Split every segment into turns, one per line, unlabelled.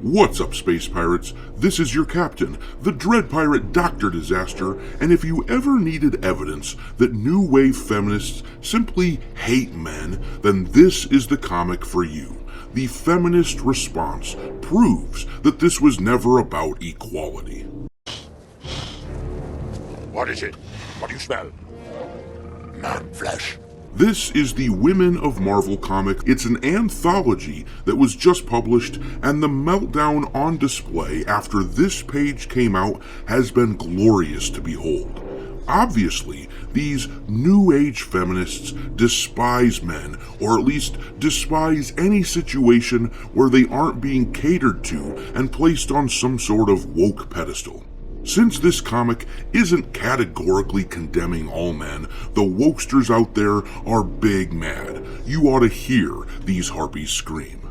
What's up, space pirates? This is your captain, the dread pirate Dr. Disaster, and if you ever needed evidence that new wave feminists simply hate men, then this is the comic for you. The feminist response proves that this was never about equality.
What is it? What do you smell? Man flesh.
This is the Women of Marvel comic. It's an anthology that was just published, and the meltdown on display after this page came out has been glorious to behold. Obviously, these new age feminists despise men, or at least despise any situation where they aren't being catered to and placed on some sort of woke pedestal. Since this comic isn't categorically condemning all men, the wokesters out there are big mad. You ought to hear these harpies scream.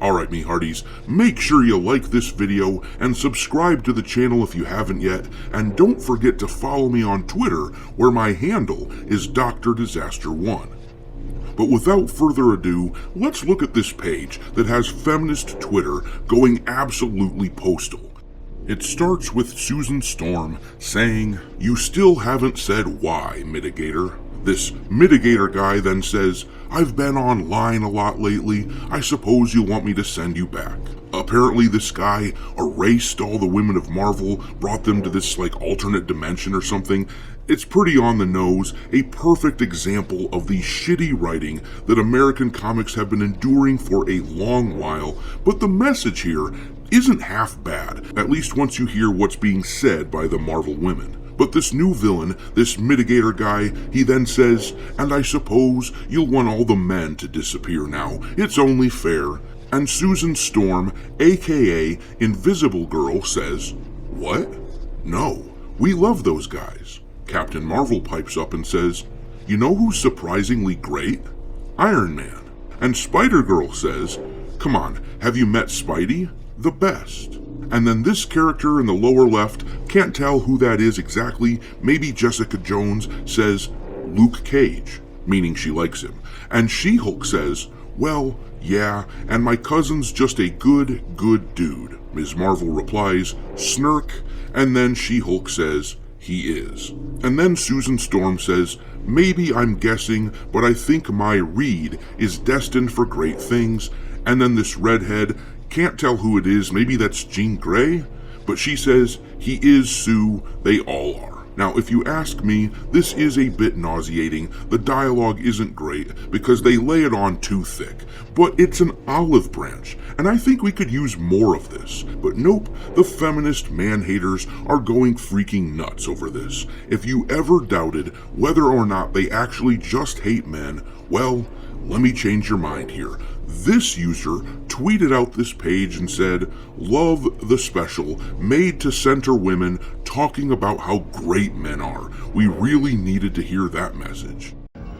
Alright, me hearties, make sure you like this video and subscribe to the channel if you haven't yet, and don't forget to follow me on Twitter, where my handle is Dr. Disaster 1. But without further ado, let's look at this page that has feminist Twitter going absolutely postal. It starts with Susan Storm saying, "You still haven't said why, Mitigator." This Mitigator guy then says, "I've been online a lot lately. I suppose you'll want me to send you back." Apparently this guy erased all the women of Marvel, brought them to this alternate dimension or something. It's pretty on the nose, a perfect example of the shitty writing that American comics have been enduring for a long while, but the message here isn't half bad, at least once you hear what's being said by the Marvel women. But this new villain, this Mitigator guy, he then says, "And I suppose you'll want all the men to disappear now. It's only fair." And Susan Storm, aka Invisible Girl, says, "What? No, we love those guys." Captain Marvel pipes up and says, "You know who's surprisingly great? Iron Man." And Spider-Girl says, "Come on, have you met Spidey? The best." And then this character in the lower left, can't tell who that is exactly, maybe Jessica Jones, says, "Luke Cage," meaning she likes him. And She-Hulk says, "Well, yeah, and my cousin's just a good dude." Ms. Marvel replies, "Snark," and then She-Hulk says, "He is." And then Susan Storm says, "Maybe I'm guessing, but I think my Reed is destined for great things." And then this redhead, can't tell who it is, maybe that's Jean Grey, but she says, "He is Sue, they all are." Now, if you ask me, this is a bit nauseating. The dialogue isn't great because they lay it on too thick, but it's an olive branch, and I think we could use more of this. But nope, the feminist man-haters are going freaking nuts over this. If you ever doubted whether or not they actually just hate men, well, let me change your mind here. This user tweeted out this page and said, "Love the special, made to center women, talking about how great men are. We really needed to hear that message."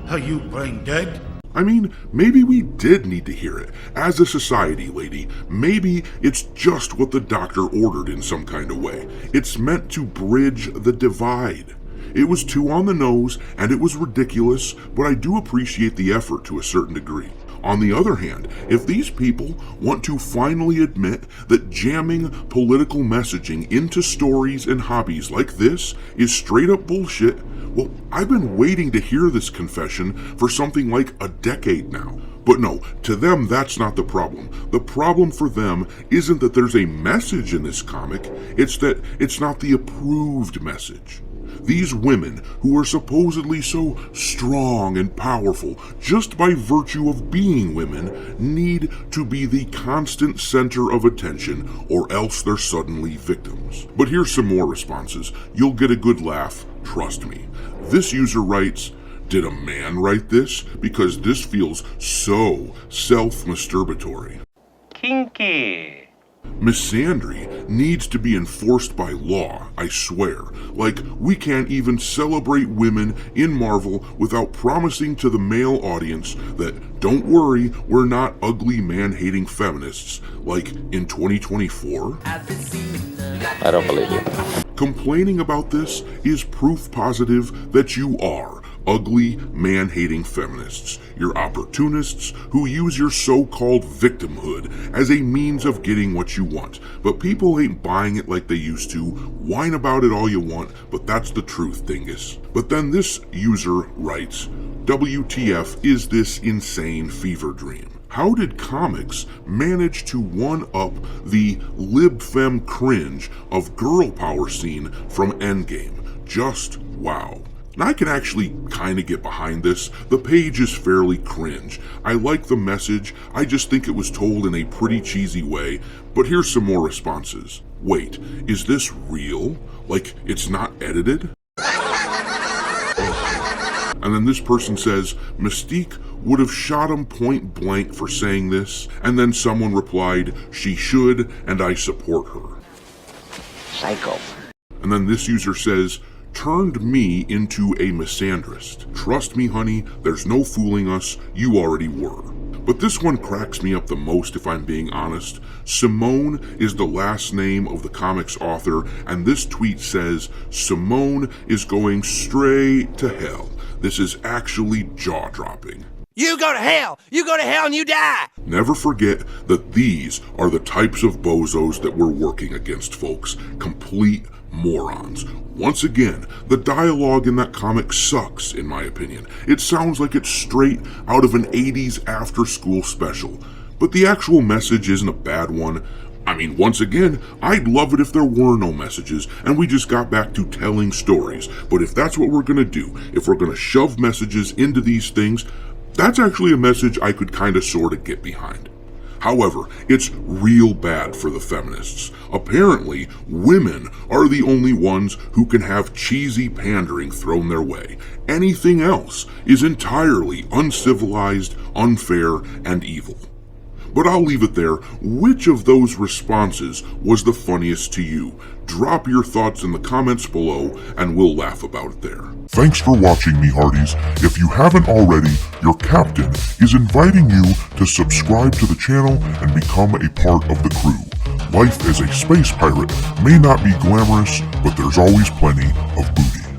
Are you brain dead?
I mean, maybe we did need to hear it. As a society, lady, maybe it's just what the doctor ordered in some kind of way. It's meant to bridge the divide. It was too on the nose, and it was ridiculous, but I do appreciate the effort to a certain degree. On the other hand, if these people want to finally admit that jamming political messaging into stories and hobbies like this is straight up bullshit, well, I've been waiting to hear this confession for something like a decade now. But no, to them that's not the problem. The problem for them isn't that there's a message in this comic, it's that it's not the approved message. These women, who are supposedly so strong and powerful just by virtue of being women, need to be the constant center of attention, or else they're suddenly victims. But here's some more responses. You'll get a good laugh, trust me. This user writes, "Did a man write this? Because this feels so self-masturbatory."
kinky.
Misandry needs to be enforced by law, I swear. Like, we can't even celebrate women in Marvel without promising to the male audience that, don't worry, we're not ugly man-hating feminists, like in 2024.
I don't believe you.
Complaining about this is proof positive that you are ugly, man-hating feminists. You're opportunists who use your so-called victimhood as a means of getting what you want. But people ain't buying it like they used to. Whine about it all you want, but that's the truth, dingus. But then this user writes, WTF is this insane fever dream? How did comics manage to one-up the lib-fem cringe of girl power scene from Endgame? Just wow. And I can actually kind of get behind this. The page is fairly cringe. I like the message, I just think it was told in a pretty cheesy way. But here's some more responses. Wait, is this real? Like, it's not edited? And then this person says, Mystique would have shot him point blank for saying this. And then someone replied, she should, and I support her.
Psycho.
And then this user says, turned me into a misandrist. Trust me, honey, there's no fooling us, you already were. But this one cracks me up the most if I'm being honest. Simone is the last name of the comic's author, and this tweet says, Simone is going straight to hell. This is actually jaw-dropping.
You go to hell! You go to hell and you die!
Never forget that these are the types of bozos that we're working against, folks. Complete morons. Once again, the dialogue in that comic sucks, in my opinion. It sounds like it's straight out of an 80s after-school special. But the actual message isn't a bad one. I mean, once again, I'd love it if there were no messages and we just got back to telling stories. But if that's what we're gonna do, if we're gonna shove messages into these things, that's actually a message I could kinda sorta get behind. However, it's real bad for the feminists. Apparently, women are the only ones who can have cheesy pandering thrown their way. Anything else is entirely uncivilized, unfair, and evil. But I'll leave it there. Which of those responses was the funniest to you? Drop your thoughts in the comments below and we'll laugh about it there.
Thanks for watching, me hearties. If you haven't already, your captain is inviting you to subscribe to the channel and become a part of the crew. Life as a space pirate may not be glamorous, but there's always plenty of booty.